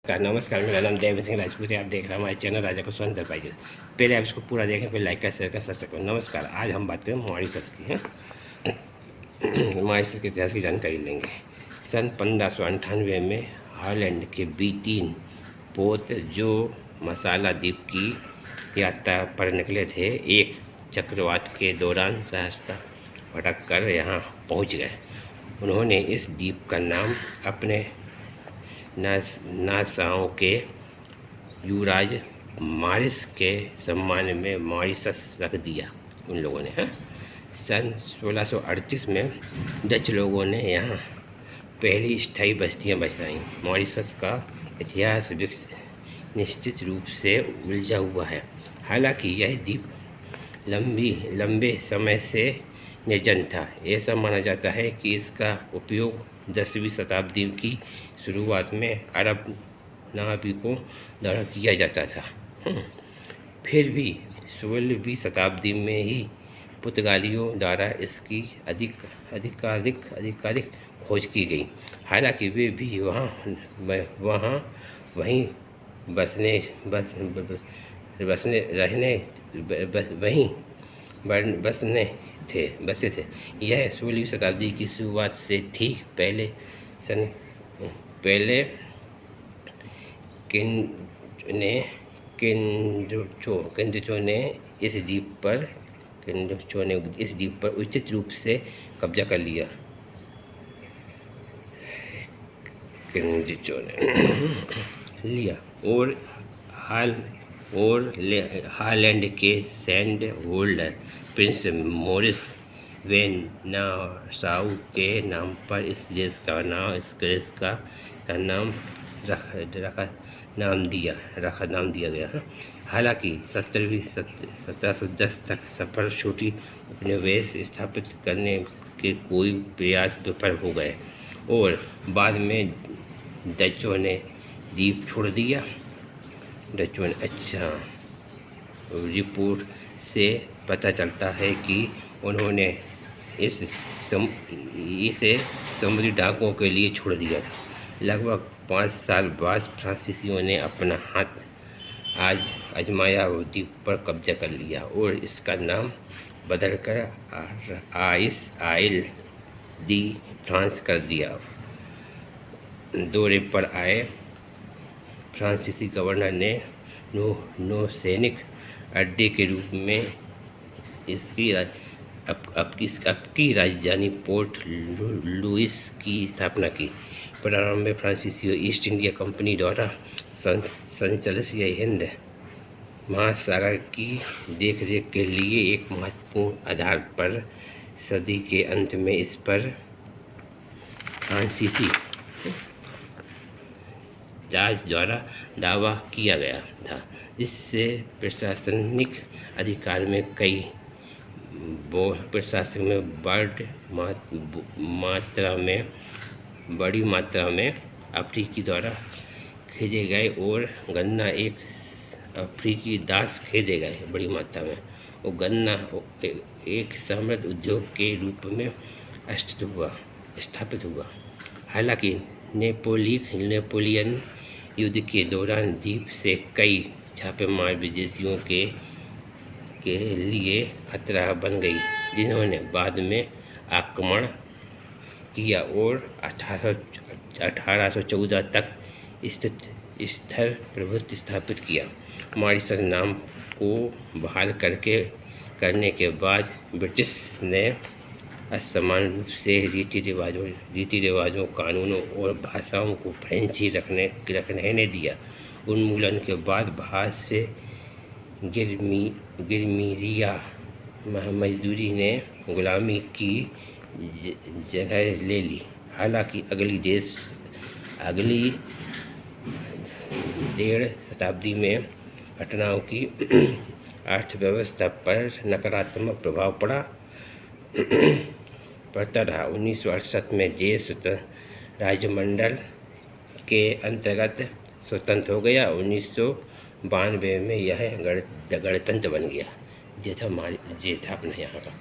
नमस्कार, मेरा नाम देवेंद्र सिंह राजपूत है। आप देख रहे हैं हमारे चैनल राजा कुशवाहा एंटरप्राइजेस। पहले आप इसको पूरा देखें, फिर लाइक कर, शेयर कर, सब्सक्राइब करें। नमस्कार, आज हम बात करें मॉरिशस की है। मॉरिशस के इतिहास की जानकारी लेंगे। सन 1598 में हॉलैंड के B3 पोत जो मसाला द्वीप की यात्रा पर निकले थे, एक चक्रवात के दौरान रास्ता भटक कर यहाँ पहुँच गए। उन्होंने इस द्वीप का नाम अपने नासाओं के युवराज मॉरिस के सम्मान में मॉरिशस रख दिया उन लोगों ने। सन 1638 में डच लोगों ने यहाँ पहली स्थायी बस्तियाँ बसाईं। मॉरिशस का इतिहास निश्चित रूप से उलझा हुआ है। हालांकि यह द्वीप लंबे समय से निर्जन था। ऐसा माना जाता है कि इसका उपयोग 10वीं शताब्दी की शुरुआत में अरब नाविकों द्वारा किया जाता था। फिर भी 16वीं शताब्दी में ही पुर्तगालियों द्वारा इसकी आधिकारिक खोज की गई। हालांकि वे भी वहीं बसे थे। यह 16वीं शताब्दी की शुरुआत से ठीक पहले केंद्रचो ने इस द्वीप पर उचित रूप से कब्जा कर लिया। और हॉलैंड के सेंट होल्डर प्रिंस मॉरिस वे नासाउ के नाम पर इस देश का नाम दिया गया। हालांकि 1710 तक सफल छोटी उपनिवेश स्थापित करने के कोई प्रयास विफल हो गए और बाद में डचों ने द्वीप छोड़ दिया। रिपोर्ट से पता चलता है कि उन्होंने इसे समुद्री डाकों के लिए छोड़ दिया था। लगभग 5 साल बाद फ्रांसीसियों ने अपना हाथ आजमाया और द्वीप पर कब्जा कर लिया और इसका नाम बदलकर आइल दी फ्रांस कर दिया। दौरे पर आए फ्रांसीसी गवर्नर ने नौसैनिक अड्डे के रूप में अपनी राजधानी पोर्ट लुइस की स्थापना की। प्रारंभ में फ्रांसीसियों ईस्ट इंडिया कंपनी द्वारा संचालित हिंद महासागर की देखरेख के लिए एक महत्वपूर्ण आधार पर सदी के अंत में इस पर फ्रांसीसी जहाज द्वारा दावा किया गया था, जिससे प्रशासनिक अधिकार में बड़ी मात्रा में अफ्रीकी द्वारा खरीदे गए और गन्ना एक अफ्रीकी दास खरीदे गए बड़ी मात्रा में। और गन्ना एक समृद्ध उद्योग के रूप में स्थापित हुआ। हालांकि नेपोलियन युद्ध के दौरान द्वीप से कई छापेमार विदेशियों के लिए खतरा बन गई, जिन्होंने बाद में आक्रमण किया और 1814 तक स्थिर प्रभुत्व स्थापित किया। मॉरिशस नाम को बहाल करने के बाद ब्रिटिश ने असमान रूप से रीति रिवाजों, कानूनों और भाषाओं को फ्रेंच ही रहने दिया। उन्मूलन के बाद बाहर से गिरमिरिया मजदूरी ने गुलामी की जगह ले ली। हालांकि अगली 1.5 शताब्दी में घटनाओं की अर्थव्यवस्था पर नकारात्मक प्रभाव पड़ता रहा। 1968 में देश राज्यमंडल के अंतर्गत स्वतंत्र हो गया। 1992 में यह गणतंत्र बन गया। ये था अपना यहाँ का।